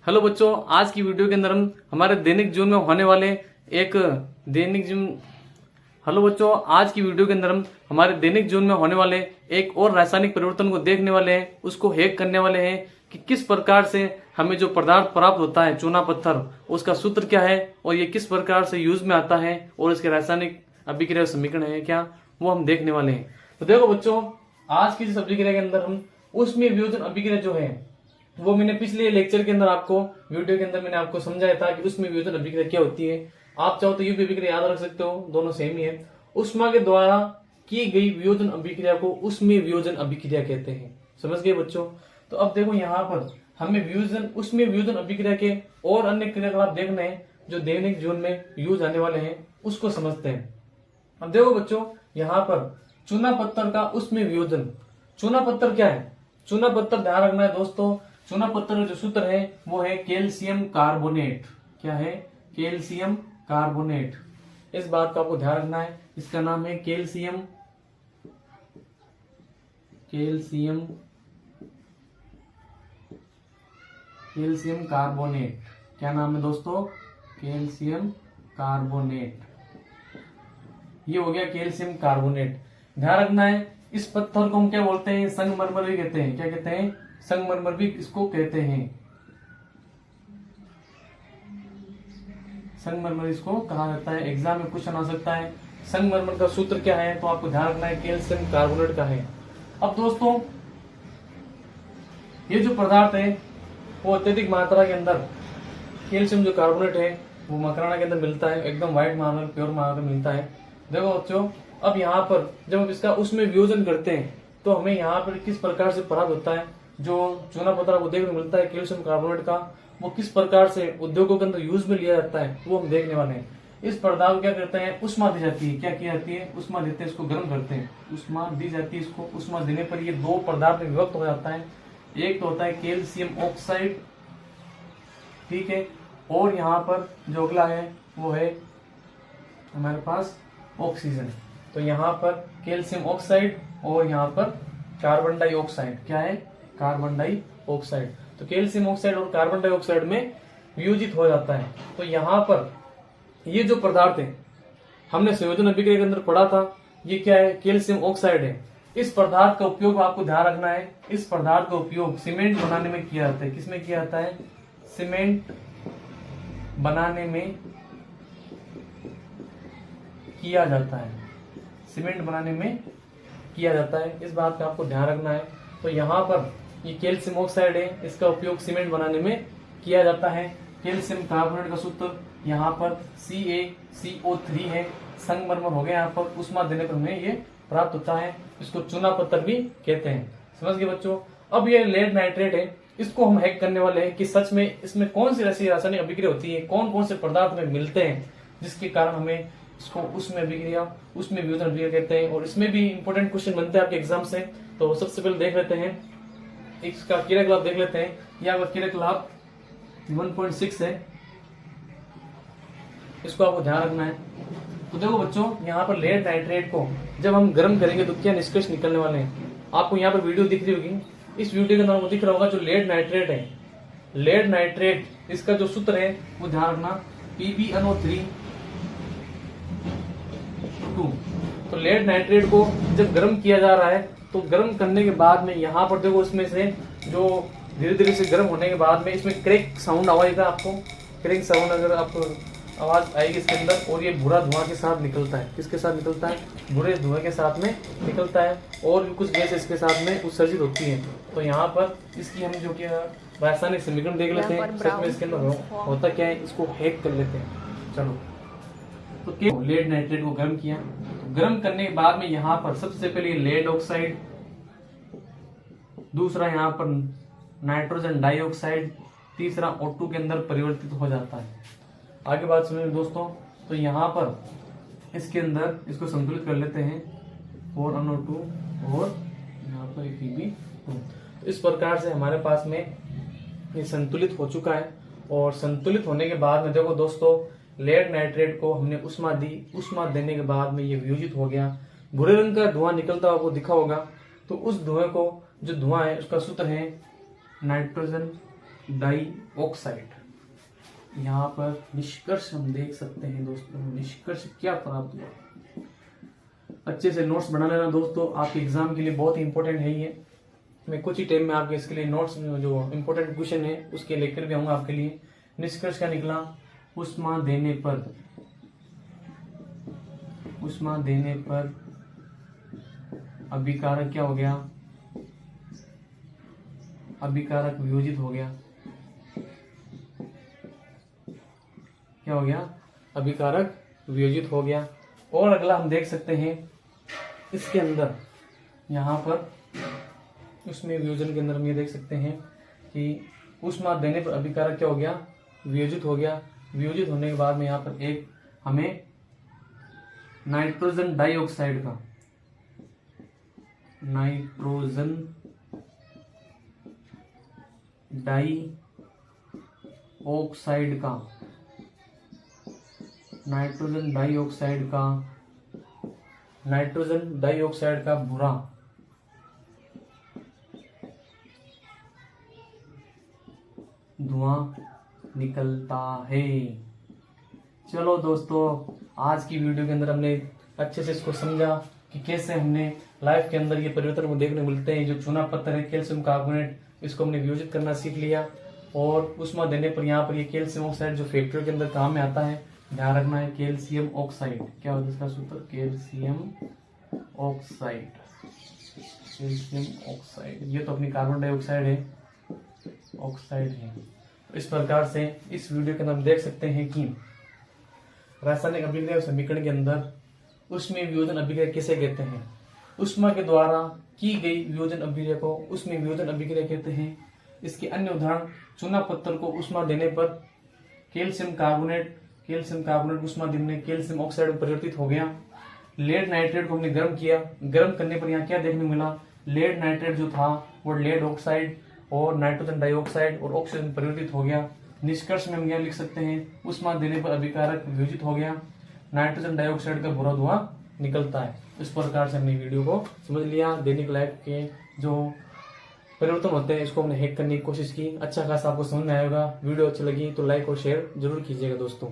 Hello बच्चों, आज की वीडियो के अंदर हम हमारे दैनिक जीवन में होने वाले एक दैनिक जीवन हेलो बच्चों, आज की वीडियो के अंदर हम हमारे दैनिक जीवन में होने वाले एक और रासायनिक परिवर्तन को देखने वाले हैं, उसको हैक करने वाले हैं कि किस प्रकार से हमें जो पदार्थ प्राप्त होता है चूना पत्थर, उसका सूत्र क्या है और ये किस प्रकार से यूज में आता है और इसके रासायनिक अभिक्रिया समीकरण है क्या, वो हम देखने वाले हैं। तो देखो बच्चों, आज की इस अभिक्रिया के अंदर हम उसमें वियोजन अभिक्रिया जो है वो मैंने पिछले लेक्चर के अंदर आपको वीडियो के अंदर मैंने आपको समझाया था कि उसमें वियोजन अभिक्रिया क्या होती है। आप चाहो तो ये भी अभिक्रिया याद रख सकते हो, दोनों सेम ही है। उष्मा के द्वारा की गई वियोजन अभिक्रिया को उसमें वियोजन अभिक्रिया कहते हैं। समझ गए बच्चों? तो अब देखो यहाँ पर हमें उसमें वियोजन अभिक्रिया के और अन्य क्रियाकलाप देखने हैं जो दैनिक जीवन में यूज आने वाले हैं, उसको समझते हैं। अब देखो बच्चों, यहाँ पर चूना पत्थर का उसमें वियोजन। चूना पत्थर क्या है? चूना पत्थर ध्यान रखना है दोस्तों, चूना पत्थर का जो सूत्र है वो है कैल्शियम कार्बोनेट। क्या है? Calcium carbonate. इस बात का आपको ध्यान रखना है, इसका नाम है कैल्शियम कार्बोनेट। क्या नाम है दोस्तों? Calcium carbonate. ये हो गया कैल्शियम कार्बोनेट। ध्यान रखना है, इस पत्थर को हम क्या बोलते हैं? संगमरमर भी कहते हैं। क्या कहते हैं? संगमरमर भी इसको कहते हैं। संगमरमर इसको कहा जाता है। एग्जाम में क्वेश्चन आ सकता है संगमरमर का सूत्र क्या है, तो आपको ध्यान रखना है कैल्शियम कार्बोनेट का है। अब दोस्तों, ये जो पदार्थ है वो अत्यधिक मात्रा के अंदर कैल्शियम जो कार्बोनेट है वो मकराना के अंदर मिलता है, एकदम व्हाइट मार्बल, प्योर मार्बल मिलता है। देखो बच्चों, अब यहाँ पर जब हम इसका उसमें वियोजन करते हैं तो हमें यहाँ पर किस प्रकार से प्राप्त होता है, जो चूना पत्थर को देखने मिलता है कैल्शियम कार्बोनेट का, वो किस प्रकार से उद्योगों के अंदर यूज में लिया जाता है वो हम देखने वाले हैं। इस पदार्थ को क्या करते हैं? उष्मा दी जाती है। क्या की जाती है? उष्मा देते हैं, इसको गर्म करते हैं, उष्मा दी जाती है। इसको उष्मा देने पर ये दो पदार्थ में विभक्त हो जाता है। एक तो होता है कैल्शियम ऑक्साइड, ठीक है, और यहाँ पर जो अगला है वो है हमारे पास ऑक्सीजन। तो यहाँ पर कैल्शियम ऑक्साइड और यहाँ पर कार्बन डाइऑक्साइड। क्या है? Carbon dioxide. तो कैल्शियम ऑक्साइड और कार्बन डाइऑक्साइड में वियोजित हो जाता है। तो यहाँ पर ये जो पदार्थ है हमने संयोजन अभिक्रिया के अंदर पढ़ा था, ये क्या है? कैल्शियम ऑक्साइड है। इस पदार्थ का उपयोग आपको ध्यान रखना है, इस पदार्थ का उपयोग सीमेंट बनाने में किया जाता है। किसमें किया जाता है? सीमेंट बनाने में किया जाता है। सीमेंट बनाने में किया जाता है, इस बात का आपको ध्यान रखना है। तो यहाँ पर ये कैल्शियम ऑक्साइड है, इसका उपयोग सीमेंट बनाने में किया जाता है। कैल्शियम कार्बोनेट का सूत्र यहाँ पर CaCO3 है। संगमरमर हो गया, यहाँ पर उष्मा देने पर हमें ये प्राप्त होता है। इसको चूना पत्थर भी कहते हैं। समझ गए बच्चों? अब ये लेड नाइट्रेट है, इसको हम हैक करने वाले हैं कि सच में इसमें कौन सी ऐसी रासायनिक अभिक्रिया होती है, कौन कौन से पदार्थ में मिलते हैं जिसके कारण हमें इसको उसमें वियोजन अभिक्रिया कहते हैं। और इसमें भी इंपॉर्टेंट क्वेश्चन बनते हैं आपके एग्जाम से। तो सबसे पहले देख लेते हैं, इसका क्रियाकलाप देख लेते हैं। यहाँ पर क्रियाकलाप 1.6 है, इसको आपको ध्यान रखना है। तो देखो बच्चों, यहाँ पर लेड नाइट्रेट को जब हम गर्म करेंगे तो क्या निष्कर्ष निकलने वाले हैं, आपको यहाँ पर वीडियो दिख रही होगी। इस वीडियो के अंदर आपको दिख रहा होगा जो लेड नाइट्रेट है, लेड नाइट्रेट, इसका जो सूत्र है वो ध्यान रखना, PbNO3 2। तो लेड नाइट्रेट को जब गर्म किया जा रहा है तो गर्म करने के बाद में यहाँ पर देखो इसमें से जो धीरे धीरे से गर्म होने के बाद में इसमें क्रैक साउंड आवाज आपको, क्रैक साउंड अगर आपको आवाज आएगी इसके अंदर, और ये भूरा धुआं के साथ निकलता है। किसके साथ निकलता है? भूरे धुआं के साथ में निकलता है, और भी कुछ गैस इसके साथ में उत्सर्जित होती है। तो यहाँ पर इसकी हम जो कि रासायनिक समीकरण देख लेते हैं, सच में इसके अंदर होता क्या है, इसको हैक कर लेते हैं। चलो, तो लेड नाइट्रेट को गर्म किया, तो गर्म करने के बाद में यहाँ पर सबसे पहले लेड ऑक्साइड, दूसरा यहाँ पर नाइट्रोजन डाइऑक्साइड, तीसरा O2 के अंदर परिवर्तित हो जाता है। आगे बात सुनिए दोस्तों, तो यहाँ पर इसके अंदर इसको संतुलित कर लेते हैं, 4NO2 और यहाँ पर Pb2। तो इस प्रकार से हमारे पास में ये संतुलित हो चुका है। और संतुलित होने के बाद में देखो दोस्तों, लेड नाइट्रेट को हमने उष्मा दी, उष्मा देने के बाद में ये वियोजित हो गया, भूरे रंग का धुआं निकलता हुआ आपको दिखा होगा। तो उस धुएं को, जो धुआं है उसका सूत्र है नाइट्रोजन डाई ऑक्साइड। यहाँ पर निष्कर्ष हम देख सकते हैं दोस्तों, निष्कर्ष क्या प्राप्त हुआ। अच्छे से नोट्स बना लेना दोस्तों, आपके एग्जाम के लिए बहुत ही इंपॉर्टेंट है ये। मैं कुछ ही टाइम में आपके इसके लिए नोट्स जो इंपॉर्टेंट क्वेश्चन है उसके लेकर भी आऊंगा आपके लिए। निष्कर्ष क्या निकला, उष्मा देने पर अभिकारक क्या हो गया, अभिकारक वियोजित हो गया। क्या हो गया, अभिकारक वियोजित हो गया। और अगला हम देख सकते हैं इसके अंदर, यहाँ पर उसमें वियोजन के अंदर हम ये देख सकते हैं कि ऊष्मा देने पर अभिकारक क्या हो गया, वियोजित हो गया। वियोजित होने के बाद में यहाँ पर एक हमें नाइट्रोजन डाइऑक्साइड का, नाइट्रोजन डाइऑक्साइड का, नाइट्रोजन डाइऑक्साइड का बुरा धुआं निकलता है। चलो दोस्तों, आज की वीडियो के अंदर हमने अच्छे से इसको समझा कि कैसे हमने लाइफ के अंदर ये परिवर्तन को देखने मिलते हैं। जो चूना पत्थर है कैल्शियम कार्बोनेट, इसको हमने वियोजित करना सीख लिया। और उष्मा देने पर यहाँ पर ये कैल्शियम ऑक्साइड जो फैक्ट्रियों के अंदर काम में आता है, ध्यान रखना है। कैल्शियम ऑक्साइड क्या होता है इसका सूत्र, कैल्शियम ऑक्साइड, कैल्शियम ऑक्साइड। ये तो अपनी कार्बन डाइऑक्साइड है, ऑक्साइड है। इस प्रकार से इस वीडियो के अंदर हम देख सकते हैं कि रासायनिक अभिक्रिया और समीकरण के अंदर उष्मीय वियोजन अभिक्रिया किसे कहते हैं। उष्मा के द्वारा की गई वियोजन अभिक्रिया को उष्मीय वियोजन अभिक्रिया कहते हैं। इसके अन्य उदाहरण, चूना पत्थर को उष्मा देने पर कैल्शियम कार्बोनेट उष्मा देने कैल्शियम ऑक्साइड में परिवर्तित हो गया। लेड नाइट्रेट को हमने गर्म किया, गर्म करने पर यहाँ क्या देखने मिला, लेड नाइट्रेट जो था वो लेड ऑक्साइड और नाइट्रोजन डाइऑक्साइड और ऑक्सीजन में परिवर्तित हो गया। निष्कर्ष में हम यह लिख सकते हैं, उष्मा देने पर अभिकारक वियोजित हो गया, नाइट्रोजन डाइऑक्साइड का बुरा धुआं निकलता है। इस प्रकार से हमने वीडियो को समझ लिया। दैनिक लाइफ के जो परिवर्तन होते हैं इसको हमने हैक करने की कोशिश की। अच्छा खासा आपको समझ में आएगा। वीडियो अच्छी लगी तो लाइक और शेयर जरूर कीजिएगा दोस्तों।